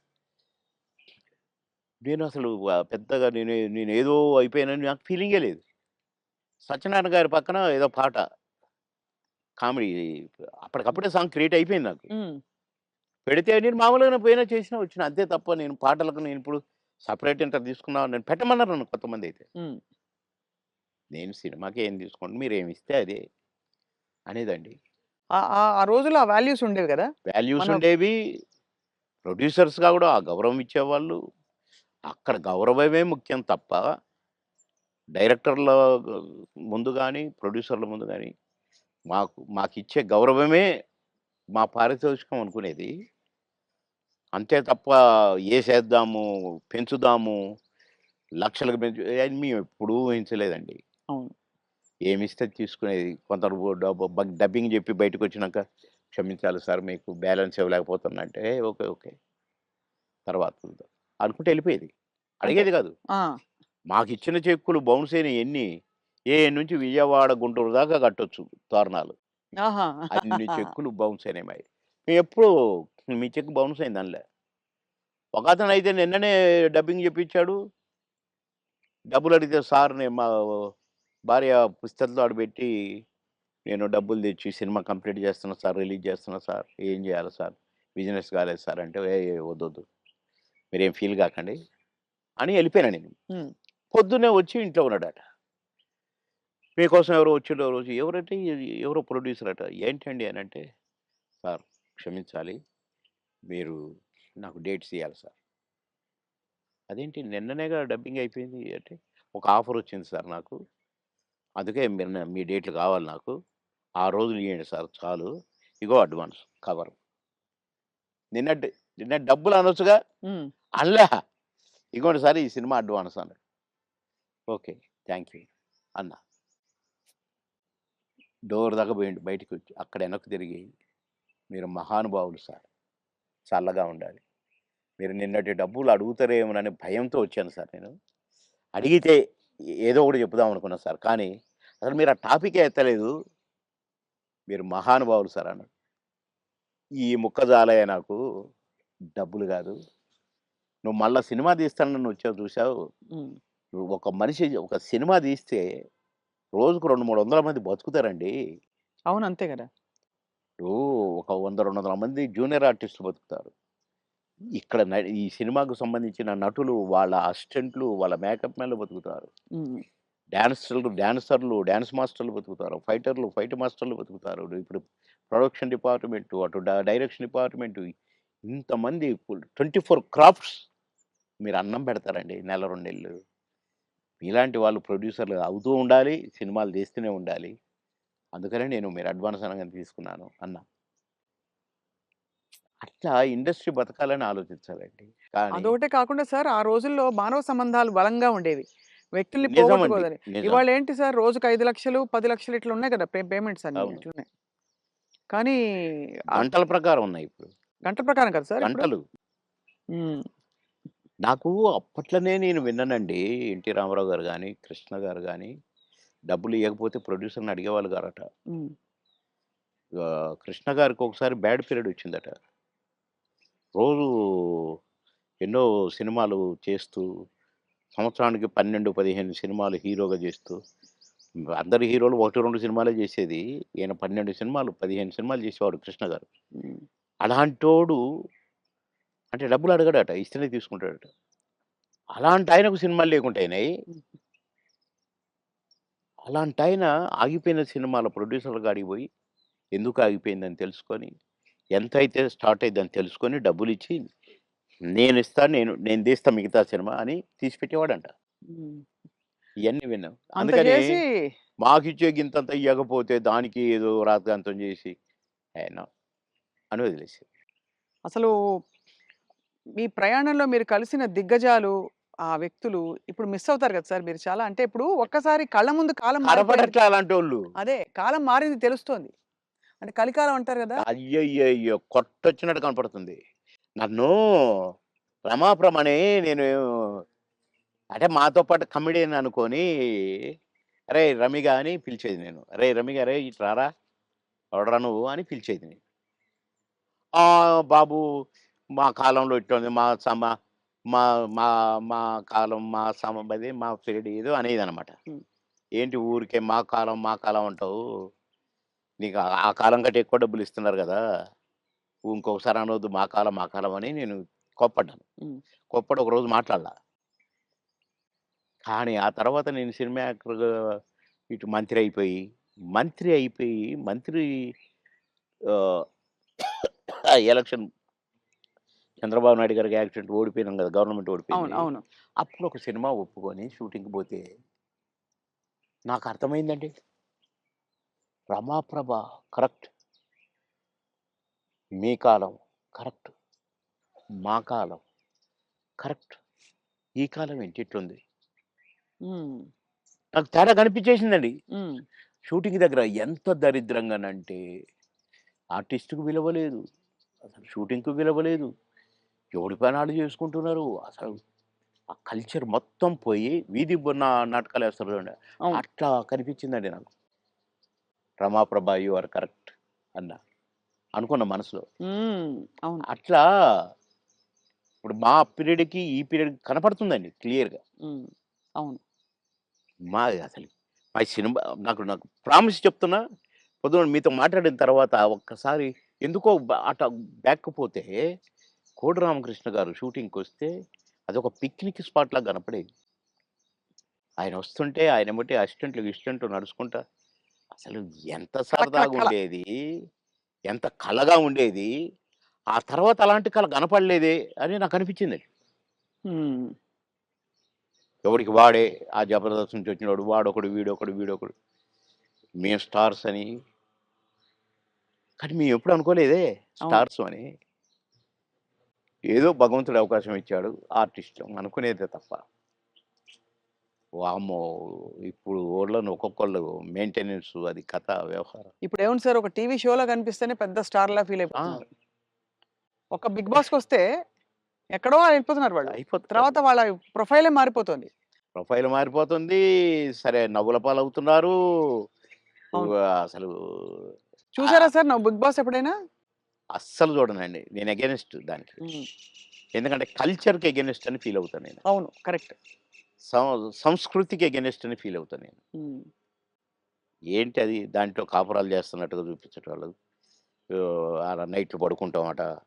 నేనసలు పెద్దగా నేనేదో అయిపోయానని నాకు ఫీలింగే లేదు. సత్యనారాయణ గారి పక్కన ఏదో పాట. కామెడీ అప్పటికప్పుడే సాంగ్ క్రియేట్ అయిపోయింది నాకు. హ్మ్. పెడితే నేను మామూలుగానే పోయినా చేసినా వచ్చినా. అంతే తప్ప నేను పాటలకు నేనిప్పుడు సెపరేట్ ఇంత తీసుకున్నా నన్ను పెట్టమన్నారు నన్ను కొంతమందైతే. హ్మ్. నేను సినిమాకి ఏం తీసుకోండి మీరేమిస్తే అదే అనేదండి. ఆ రోజుల్లో ఆ వాల్యూస్ ఉండేవి గదా! వాల్యూస్ మన ఉండేవి. ప్రొడ్యూసర్స్‌గా గూడా ఆ గౌరవం ఇచ్చేవాళ్ళు. అక్కడ గౌరవమే ముఖ్యం తప్ప డైరెక్టర్ల ముందు గాని, ప్రొడ్యూసర్ల ముందు గాని మాకిచ్చే గౌరవమే మా పారితోషికం అనుకునేది. అంతే తప్ప ఏసేద్దాము, పెంచుదాము, లక్షలకు అని మేమెప్పుడూ ఊహించలేదండి. అవును. ఏమిస్తే తీసుకునేది. కొందరు డబ్బింగ్ జెప్పి బయటకొచ్చినాక, "క్షమించాలి సార్ మీకు బ్యాలెన్స్ ఇవ్వలేకపోతున్నా" అంటే, ఓకే. ఓకే. తర్వాత చూద్దాం అనుకుంటే ఎళ్ళిపోయేది. అంటే అడిగేది గాదు. ఆ! మాకిచ్చిన చెక్కులు బౌన్స్ అయినయి ఎన్ని, నుంచి విజయవాడ, గుంటూరు దాకా కట్టొచ్చు తోరణాలు. ఆహా! అన్ని చెక్కులు బౌన్స్ అయినాయి మాయి. మేమెప్పుడు మీ చెక్ బౌన్స్ అయిందనలే. ఒకతనయితే నిన్ననే డబ్బింగ్ జెప్పించాడు. డబ్బులడిగితే సార్ నేను మా భార్య పుస్తకంలో ఆడబెట్టి, నేను డబ్బులు తెచ్చి సినిమా కంప్లీట్ చేస్తున్నా సార్, రిలీజ్ చేస్తున్నా సార్. ఏం చేయాలి సార్? బిజినెస్ కాలేదు సార్ అంటే, వద్దొద్దు. మీరేం ఫీల్ కాకండి అని ఎళ్ళిపోయాను నేను. హ్మ్. పొద్దున్నే వచ్చి ఇంట్లో ఉన్నాడట. మీకోసం ఎవరో వచ్చిండ్రు రోజు ఎవరంటే ఎవరో ప్రొడ్యూసర్ అట. ఏంటండి అనంటే, సార్ క్షమించాలి. మీరు నాకు డేట్స్ ఇయ్యాలి సార్. అదేంటి నిన్ననేగా డబ్బింగ్ అయిపోయింది అంటే, ఒక ఆఫర్ వచ్చింది సార్ నాకు. అందుకే మీరు మీ డేట్లు కావాలి నాకు. ఆ రోజులు ఇయ్యండి సార్ చాలు. ఇగో అడ్వాన్స్ కవరు. నిన్న నిన్న డబ్బులు అనొచ్చుగా? హ్మ్. అనలే. ఇగోండి సార్ ఈ సినిమా అడ్వాన్స్ అన్నాడు. ఓకే. థాంక్ యూ అన్నా. డోర్ దాకా పోయిండు బయటికొచ్చి. అక్కడ వెనక్కి తిరిగి, మీరు మహానుభావులు సార్. చల్లగా ఉండాలి. మీరు నిన్నటి డబ్బులు అడుగుతారేమోననే భయంతో వచ్చాను సార్ నేను. అడిగితే ఏదో ఒకటి చెప్పుదాం అనుకున్నా సార్. కానీ అసలు మీరు ఆ టాపికే ఎత్తలేదు. మీరు మహానుభావులు సార్ అన్నాడు. ఈ ముక్క చాలయ్య నాకు. డబ్బులు గాదు. నువ్వు మళ్ళా సినిమా తీస్తానని వచ్చావు చూసావు. హ్మ్. నువ్వు ఒక మనిషి ఒక సినిమా తీస్తే రోజుకు 200, 300 మంది బతుకుతారండి. అవును. అంతే గదా! ఇప్పుడు ఒక 100, 200 మంది జూనియర్ ఆర్టిస్టులు బతుకుతారు. ఇక్కడ ఈ సినిమాకు సంబంధించిన నటులు, వాళ్ళ అసిస్టెంట్లు, వాళ్ళ మేకప్ మ్యాన్‌లు బతుకుతారు. హ్మ్. డాన్సర్లు, డాన్స్ మాస్టర్‌లు బతుకుతారు. ఫైటర్లు, ఫైట్ మాస్టర్‌లు బతుకుతారు. ఇప్పుడు ప్రొడక్షన్ డిపార్ట్‌మెంటు, అటు డైరెక్షన్ డిపార్ట్‌మెంటు ఇంతమంది 24 క్రాఫ్ట్స్ మీరు అన్నం పెడతారండి నెల, 2 నెలలు. మీలాంటి వాళ్ళు ప్రొడ్యూసర్‌లు అవుతూ ఉండాలి. సినిమాలు తీస్తూనే ఉండాలి. అందుకనే నేను మీరు అడ్వాన్స్ అనంగానే తీసుకున్నాను అన్నా. అట్లా ఇండస్ట్రీ బతకాలని ఆలోచించాలండి. కానీ అదొకటే కాకుండా సార్ ఆ రోజుల్లో మానవ సంబంధాలు బలంగా ఉండేవి. వ్యక్తుల్ని నిజమండి. పోగొట్టుకోదని. నిజం. ఇవాళేంటి సార్ రోజుకి 5,00,000, 10,00,000 ఇట్లా ఉన్నాయి కదా! పేమెంట్స్ అన్నీ అవును. ఇట్లున్నాయి. కానీ ఆహ్, గంటల ప్రకారం ఉన్నాయి ఇప్పుడు. గంటల ప్రకారం కదా సార్ ఇప్పుడు? గంటలు. హ్మ్. నాకు అప్పట్లోనే నేను విన్నానండి. 'ఎన్టీ రామారావు' గారు గాని, 'కృష్ణ' గారు గాని డబ్బులు ఇయ్యకపోతే ప్రొడ్యూసర్‌ని అడిగేవాళ్ళు గారట. హ్మ్. 'కృష్ణ' గారికి ఒకసారి బ్యాడ్ పీరియడ్ వచ్చిందట. రోజు ఎన్నో సినిమాలు చేస్తూ, సంవత్సరానికి 12, 15 సినిమాలు హీరోగా చేస్తూ, అందరు హీరోలు 1, 2 సినిమాలే చేసేది. ఈయన 12 సినిమాలు, 15 సినిమాలు చేసేవాడు 'కృష్ణ' గారు. హ్మ్. అలాంటోడు అంటే డబ్బులు అడగడట. ఇస్తేనే తీసుకుంటాడట. అలాంటాయనకు సినిమాలు లేకుంటే అయినాయి. హ్మ్. అలాంటాయన ఆగిపోయిన సినిమాల ప్రొడ్యూసర్‌ల కాడికి పోయి, ఎందుకు ఆగిపోయిందని తెలుసుకొని, ఎంతైతే స్టార్ట్ అయ్యిద్దని తెలుసుకొని డబ్బులిచ్చి, నేనిస్తాను నేను తీస్తా మిగతా సినిమా అని తీసి పెట్టేవాడంట. హ్మ్. ఇయన్నీ విన్నాం. అంత అందుకని చేసి మాకిచ్చే గింతంత ఇయ్యకపోతే దానికి ఏదో రాద్ధాంతం చేసి, నో అని వదిలేసారు. అసలు మీ ప్రయాణంలో మీరు కలిసిన దిగ్గజాలు, ఆ వ్యక్తులు ఇప్పుడు మిస్ అవుతారు కదా సార్ మీరు చాలా. అంటే ఇప్పుడు ఒక్కసారి కళ్ళ ముందు కాలం మారిపోయింది. కనపడట్లే అలాంటోళ్ళు. అదే కాలం మారింది తెలుస్తోంది. అంటే కలికాలం అంటారు గదా! అయ్యయ్యయ్యో! కొట్టొచ్చినట్టు కనపడుతుంది. నన్ను రమాప్రమ అని నేను అంటే మాతో పాటు కమెడియన్ అనుకోని, "అరేయ్! రమిగా" అని పిలిచేది నేను. "అరేయ్! రమిగా అరేయ్! ఇటు రారా! ఎవడురా నువ్వు" అని పిలిచేది నేను. బాబు మా కాలంలో ఇట్లుంది. మా మా మా కాలం మా పీరియడ్ ఏదో అనేదనమాట. హ్మ్. ఏంటి ఊరికే మా కాలం అంటావు. నీకు ఆ కాలం కంటే ఎక్కువ డబ్బులు ఇస్తున్నారు గదా! ఇంకొకసారి అనొద్దు మా కాలం, మా కాలం అని నేను కోప్పడ్డాను. హ్మ్. కోప్పడి ఒకరోజు మాట్లాడలా. కానీ ఆ తర్వాత నేను సినిమా యాక్టర్‌గా ఇటు మంత్రి ఆహ్, ఎలక్షన్ చంద్రబాబు నాయుడు గారికి యాక్సిడెంట్ ఓడిపోయినాం గదా! గవర్నమెంట్ అవును. ఓడిపోయింది. అవును. అప్పుడు ఒక సినిమా ఒప్పుకొని షూటింగ్‌కి పోతే నాకర్థమైందండి. రమాప్రభ కరెక్ట్. మీ కాలం కరెక్ట్. మా కాలం కరెక్ట్. ఈ కాలం ఏంటి ఇట్లుంది? హ్మ్. నాకు తేడా కనిపించేసిందండి. హ్మ్. షూటింగ్ దగ్గర ఎంత దరిద్రంగానంటే ఆర్టిస్ట్‌కి విలువ లేదు. అసలు షూటింగ్‌కి విలువ లేదు. ఎవడి పని ఆళ్ళు చేసుకుంటున్నారు. అసలు ఆ కల్చర్ మొత్తం పోయి వీధి నాటకాలేస్తారు చూడండి. అవును. అట్లా కనిపించిందండి నాకు. 'రమాప్రభ యూ ఆర్ కరెక్ట్' అన్నా. అనుకున్న మనసులో. హ్మ్. అవును. అట్లా ఇప్పుడు మా పీరియడ్‌కి, ఈ పీరియడ్‌కి కనపడుతుందండి క్లియర్‌గా. హ్మ్. అవును. అసలు మా సినిమా నాకు ప్రామిస్ చెప్తున్నా, పొద్దున మీతో మాట్లాడిన తర్వాత ఒక్కసారి ఎందుకో అట బ్యాక్‌కి పోతే, కోడి రామకృష్ణ గారు షూటింగ్‌కొస్తే అదొక పిక్నిక్ స్పాట్‌లాగా కనపడేది. ఆయన వస్తుంటే ఆయన ఎమ్మటే అసిస్టెంట్లు, గిసిస్టెంట్లు నడుచుకుంటా అసలు ఎంత కళ కళ కళ. సరదాగుండేది. ఎంత కళగా ఉండేది. ఆ తర్వాత అలాంటి కళ కనపడలేదే అని నాకనిపించిందండి. హ్మ్. ఎవడికి వాడే ఆ 'జబర్దస్త్' నుంచి వచ్చినోడు వాడొకడు, వీడొకడు. మేము స్టార్స్ అని. కానీ మేమెప్పుడు అనుకోలేదే అవును. స్టార్స్ అని. ఏదో భగవంతుడు అవకాశం ఇచ్చాడు ఆర్టిస్ట్‌లం అనుకునేదే తప్ప. వామ్మో! ఇప్పుడు వోళ్ళని ఒక్కొక్కళ్ళు మెయింటెనెన్స్ అది కథ, వ్యవహారం. ఇప్పుడేముంది సార్ ఒక టీవీ షోలో కనిపిస్తేనే పెద్ద స్టార్‌లా ఫీల్ ఆ! అయిపోతున్నారు. ఒక 'బిగ్ బాస్'కొస్తే ఎక్కడో వెళ్ళిపోతున్నారు వాళ్ళు. అయిపోతున్నారు. తర్వాత వాళ్ళ ప్రొఫైలే మారిపోతుంది. ప్రొఫైల్ మారిపోతుంది. సరే నవ్వుల పాలవుతున్నారు. అవును. అసలు చూసారా ఆహ్, సార్ నువ్వు 'బిగ్ బాస్' ఎప్పుడైనా? అస్సలు చూడనండి. నేను అగైనిస్ట్ దానికి. హ్మ్. ఎందుకంటే కల్చర్‌కి అగైనిస్ట్ అని ఫీల్ అవుతా నేను. అవును. కరెక్ట్. సంస్కృతికి అగైనిస్ట్ అని ఫీల్ అవుతా నేను. హ్మ్. ఏంటి అది దాంట్లో కాపురాలు చేస్తున్నట్టుగా చూపించేటోళ్ళు. ఆడ నైట్‌లు పడుకుంటామట.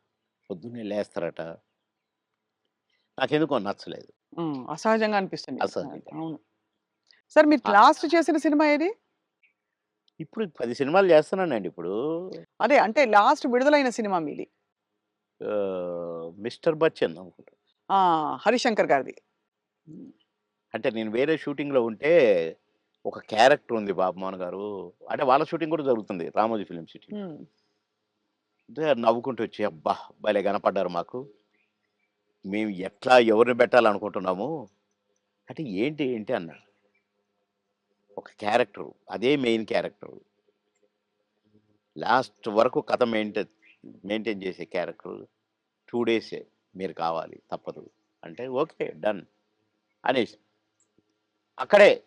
పొద్దున్నే లేస్తారట. నాకెందుకో నచ్చలేదు. హ్మ్. అసహజంగా అనిపిస్తుంది. అసహ్యంగా. అవును. సార్ మీరు ఆ! లాస్ట్ చేసిన సినిమా ఏది? ఇప్పుడు 10 సినిమాలు చేస్తున్నానండి ఇప్పుడు. అదే అంటే లాస్ట్ విడుదలైన సినిమా మీది. 'మిస్టర్ బచ్చన్' అనుకుంటా. ఆ! 'హరిశంకర్' గారిది. హ్మ్. అంటే నేను వేరే షూటింగ్‌లో ఉంటే ఒక క్యారెక్టర్ ఉంది బాబుమోహన్ గారు. అంటే వాళ్ళ షూటింగ్ కూడా జరుగుతుంది. రామోజీ ఫిల్మ్ సిటీలో. హ్మ్. అంటే నవ్వుకుంటూ వచ్చి, "అబ్బా! భలే కనపడ్డారు మాకు. మేము ఎట్లా ఎవరిని పెట్టాలనుకుంటున్నాము." అంటే ఏంటి అన్నా. ఒక క్యారెక్టరు. అదే మెయిన్ క్యారెక్టరు. లాస్ట్ వరకు కథ మెయింటైన్ చేసే క్యారెక్టరు. 2 డేసే మీరు కావాలి తప్పదు. అంటే ఓకే. డన్ అనేసి. అక్కడే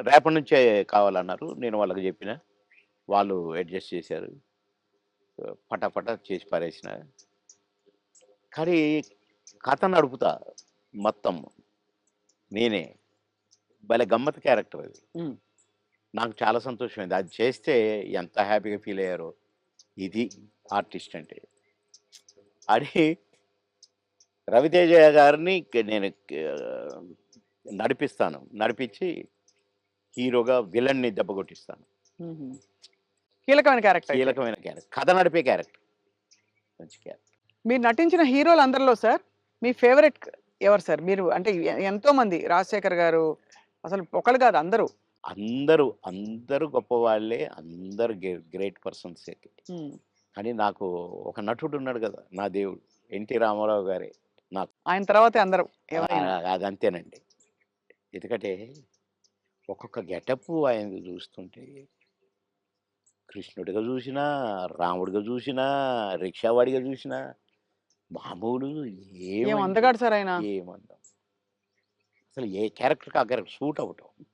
రేపటి నుంచే కావాలన్నారు. నేను వాళ్ళకి జెప్పిన. వాళ్ళు అడ్జస్ట్ చేశారు. పటాపటా చేసి పారేసిన. కానీ కథ నడుపుతా మొత్తం నేనే. భలే గమ్మత్తు క్యారెక్టర్ అది. హ్మ్. నాకు చాలా సంతోషమైంది. అది చేస్తే ఎంత హ్యాపీగా ఫీల్ అయ్యారో. ఇది ఆర్టిస్ట్ అంటే. అని రవితేజ గారిని నేను నడిపిస్తాను. నడిపించి హీరోగా విలన్ని దెబ్బ కొట్టిస్తాను. హుహు. కీలకమైన క్యారెక్టర్ అయితే. కీలకమైన క్యారెక్టర్. కథ నడిపే క్యారెక్టర్. మంచి క్యారెక్టర్. మీరు నటించిన హీరోలందరిలో సార్ మీ ఫేవరెట్ ఎవరు సార్? మీరు అంటే ఎంతోమంది 'రాజశేఖర్' గారు అసలు ఒకళ్ళు కాదు అందరూ. అందరూ గొప్పవాళ్ళే. అందరూ గ్రేట్ పర్సన్సే. హ్మ్. కానీ నాకు ఒక నటుడున్నాడు గదా! నా దేవుడు. 'ఎన్టీ రామారావు' గారే నాకు. ఆయన తర్వాతే అందరూ ఎవరైనా. అదంతేనండి. ఎందుకంటే ఒక్కొక్క గెటప్పు ఆయనది చూస్తుంటే కృష్ణుడిగా జూసినా, రాముడిగా జూసినా, రిక్షావాడిగా జూసినా మామూలు ఏం ఏమండి అందగాడు సార్ ఆయన. ఏమంటాం. అసలు ఏ క్యారెక్టర్‌కి ఆ క్యారెక్టర్ సూట్ అవ్వటం.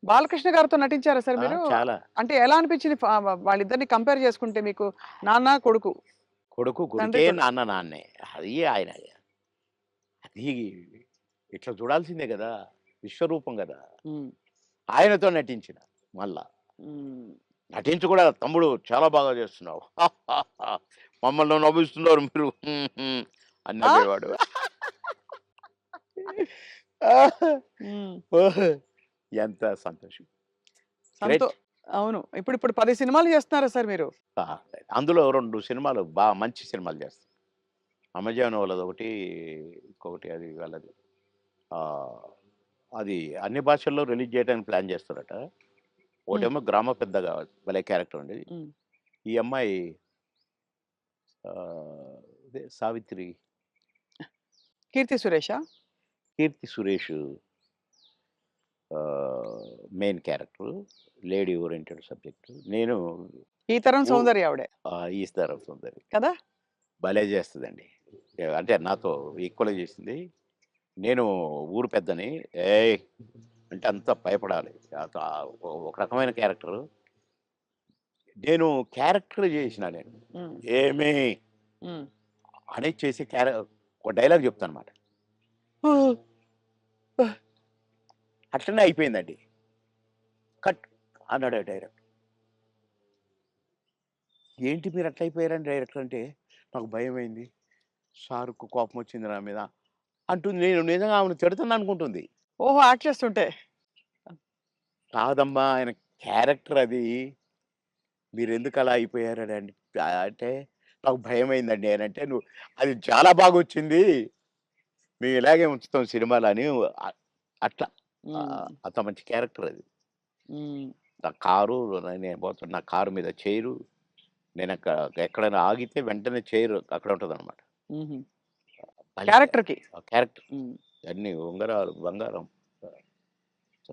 'బాలకృష్ణ' గారితో నటించారా సార్ ఆ! మీరు? చాలా. అంటే ఎలా అనిపించింది వాళ్ళిద్దరిని కంపేర్ చేసుకుంటే మీకు? నాన్న, కొడుకు. కొడుకు తండ్రి కొడుకే, కొడుకు. నాన్న నాన్నే. అది ఆయన అది ఇట్లా చూడాల్సిందే గదా! విశ్వరూపం గదా! హ్మ్. ఆయనతో నటించిన మళ్ళా. హ్మ్. నటించి కూడా తమ్ముడు చాలా బాగా చేస్తున్నావు. మమ్మల్ని నవ్విస్తున్నారు మీరు అని ఆ! నవ్వేవాడు. హ్మ్. ఓహ్! ఎంత సంతోషం. సంతో గ్రేట్. అవును. ఇప్పుడు 10 సినిమాలు చేస్తున్నారా సార్ మీరు? ఆ! అందులో 2 సినిమాలు మంచి సినిమాలు చేస్తా. అమెజాన్ వాళ్ళదొకటి, ఇంకొకటి అది వాళ్ళది. ఆహ్, అది అన్ని భాషల్లో రిలీజ్ చేయడానికి ప్లాన్ చేస్తారట. హ్మ్. ఒకటేమో గ్రామ పెద్దగా భలే క్యారెక్టర్ అండి. హ్మ్. ఈ అమ్మాయి ఇదే 'సావిత్రి', 'కీర్తి సురేషా'? 'Keerthy Suresh' main character. Lady oriented subject. నేను ఈ తరం ఊ సౌందర్య ఆవిడే. 'ఈస్‌దారం సుందరి' కదా! భలే చేస్తదండి. అంటే నాతో ఈక్వల్‌గా చేసింది. నేను ఊరు పెద్దని, "ఏయ్!" అంటే అంతా భయపడాలి. ఒక రకమైన క్యారెక్టరు. నేను క్యారెక్టర్ చేసినా నేను. హ్మ్. "ఏమి" హ్మ్. అని చేసి ఒక డైలాగ్ చెప్తానన్నమాట. అట్లనే అయిపోయిందండి. కట్ అన్నాడు డైరెక్టర్. "ఏంటి మీరు అట్లా అయిపోయారని" డైరెక్టర్ అంటే, నాకు భయమైంది. సార్‌కు కోపమొచ్చింది నా మీద అంటుంది. నేను నిజంగా ఆమెను తిడతాననుకుంటుంది. ఓహో! యాక్ట్ చేస్తుంటే. కాదమ్మా ఆయన క్యారెక్టర్ అది. మీరెందుకలా అయిపోయారని అంటే, నాకు భయమైందండి అనంటే, "నువ్వు అది చాలా బాగొచ్చింది. మేము ఇలాగే ఉంచుతాం సినిమాలో" అని అట్లా. హ్మ్. అంత మంచి క్యారెక్టర్ అది. హ్మ్. నా కారు నేను పోతున్నా నా కారు మీద చైరు. ఎక్కడైనా ఆగితే వెంటనే చైర్ అక్కడ ఉంటదనమాట. హుహు. భలే క్యారెక్టర్‌కి. క్యారెక్టర్. హ్మ్. అన్నీ ఉంగరాలు, బంగారం,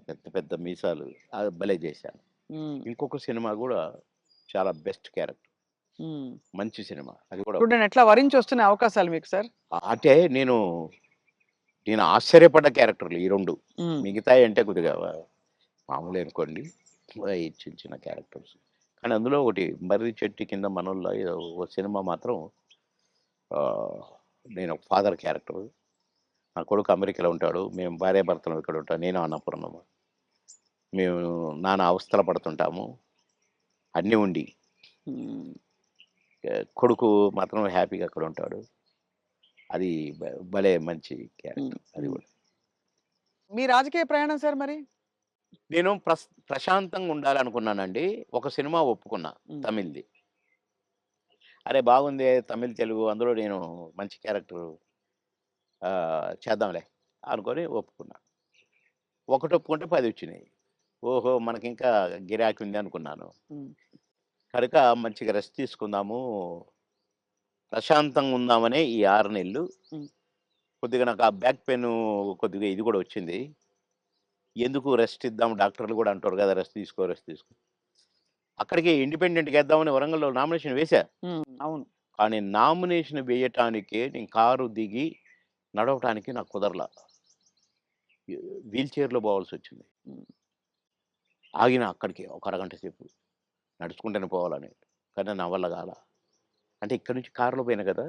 పెద్ద పెద్ద మీసాలు భలే చేశాను. హ్మ్. ఇంకొక సినిమా గూడా చాలా బెస్ట్ క్యారెక్టర్. హ్మ్. మంచి సినిమా. అది కూడా ఇప్పుడు నేనెట్లా వరించొస్తున్నాయి అవకాశాలు మీకు సార్? అంటే నేను ఆశ్చర్యపడ్డ క్యారెక్టర్‌లు ఈ 2. హ్మ్. మిగతాయి అంటే కొద్దిగా మామూలే అనుకోండి. ఈ చిన్న చిన్న క్యారెక్టర్స్. కానీ అందులో ఒకటి 'మర్రి చెట్టు కింద మనోళ్ళ' ఏదో ఓ సినిమా మాత్రం ఆహ్, నేను ఒక ఫాదర్ క్యారెక్టర్. నా కొడుకు అమెరికాలో ఉంటాడు. మేము భార్యాభర్తలం ఇక్కడ ఉంటాం. నేను అన్నపూర్ణమ్మ. మేము నానా అవస్థలు పడుతుంటాము. అన్నీ ఉండి. హ్మ్. కొడుకు మాత్రం హ్యాపీగా అక్కడ ఉంటాడు. అది భలే మంచి హ్మ్. క్యారెక్టర్ అది హ్మ్. గూడా. మీ రాజకీయ ప్రయాణం సార్ మరి? నేను ప్రశాంతంగా ఉండాలనుకున్నానండి. ఒక సినిమా ఒప్పుకున్నా హ్మ్. తమిళ్‌ది. అరే! బాగుందే తమిళ్, తెలుగు అందులో నేను మంచి క్యారెక్టరు చేద్దాంలే అనుకోని ఒప్పుకున్నా. ఒకటి ఒప్పుకుంటే 10 వచ్చినాయి. ఓహో! మనకింకా గిరాకీ ఉంది అనుకున్నాను. హ్మ్. కనుక మంచిగా రెస్ట్ తీసుకుందాము, ప్రశాంతంగా ఉందామనే ఈ 6 నెలలు హ్మ్. కొద్దిగా నాకు ఆ బ్యాక్ పెయిను కొద్దిగా ఇది గూడా వచ్చింది. ఎందుకు రెస్ట్ ఇద్దాం డాక్టర్లు గూడా అంటారు గదా! రెస్ట్ తీసుకో, రెస్ట్ తీసుకో. అక్కడికి ఇండిపెండెంట్‌గా ఏద్దామని వరంగల్‌లో నామినేషన్ వేశా. హ్మ్. అవును. కానీ నామినేషన్ వేయటానికే నేను కారు దిగి నడవటానికి నాకు కుదరల. వీల్ చైర్‌లో పోవాల్సొచ్చింది. హ్మ్. ఆగిన అక్కడికి ఒక అరగంట సేపు నడుచుకుంటూనే పోవాలని. కానీ నా వల్ల గాల. అంటే ఇక్కడి నుంచి కారులో పోయినా గదా!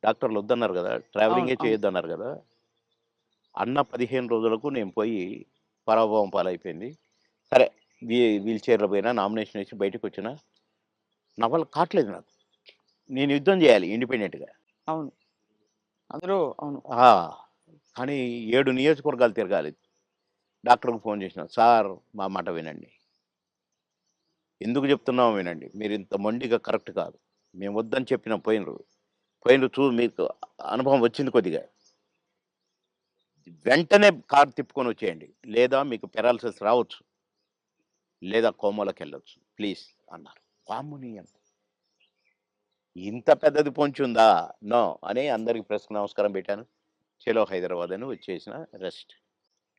డాక్టర్లు వద్దన్నారు గదా! అవును. ట్రావెలింగే అవును. చేయొద్దన్నారు గదా! అన్న 15 రోజులకు నేను పోయి పరాభవం పాలైపోయింది. సరే వీల్ చైర్‌లో పోయినా నామినేషన్ ఏసి బయటకొచ్చినా నా వల్ల కాట్లేదు నాకు. నేను యుద్ధం జేయాలి ఇండిపెండెంట్‌గా. అవును. అందులో అవును. ఆ! కానీ 7 నియోజకవర్గాలు తిరగాలి. డాక్టర్‌కి ఫోన్ చేసినా, "సార్ మా మాట వినండి. ఎందుకు చెప్తున్నామో వినండి. మీరింత మొండిగా కరెక్ట్ కాదు. మేము వద్దని చెప్పినా పోయినరు. పోయినరు మీకు అనుభవం వచ్చింది కొద్దిగా. వెంటనే కారు తిప్పుకొనొచ్చేయండి. లేదా మీకు పారాలిసిస్ రావచ్చు. లేదా కోమాలోకెళ్ళొచ్చు. ప్లీజ్" అన్నారు. వామ్మో! ఇంత పెద్దది పొంచుందా? నో అని అందరికి ప్రెస్‌కి నమస్కారం పెట్టాను. చలో హైదరాబాద్ అని వచ్చేసిన రెస్ట్.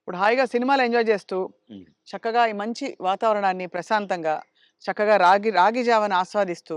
ఇప్పుడు హాయిగా సినిమాలు ఎంజాయ్ చేస్తూ, హ్మ్. చక్కగా ఈ మంచి వాతావరణాన్ని ప్రశాంతంగా, చక్కగా రాగి రాగి జావని ఆస్వాదిస్తూ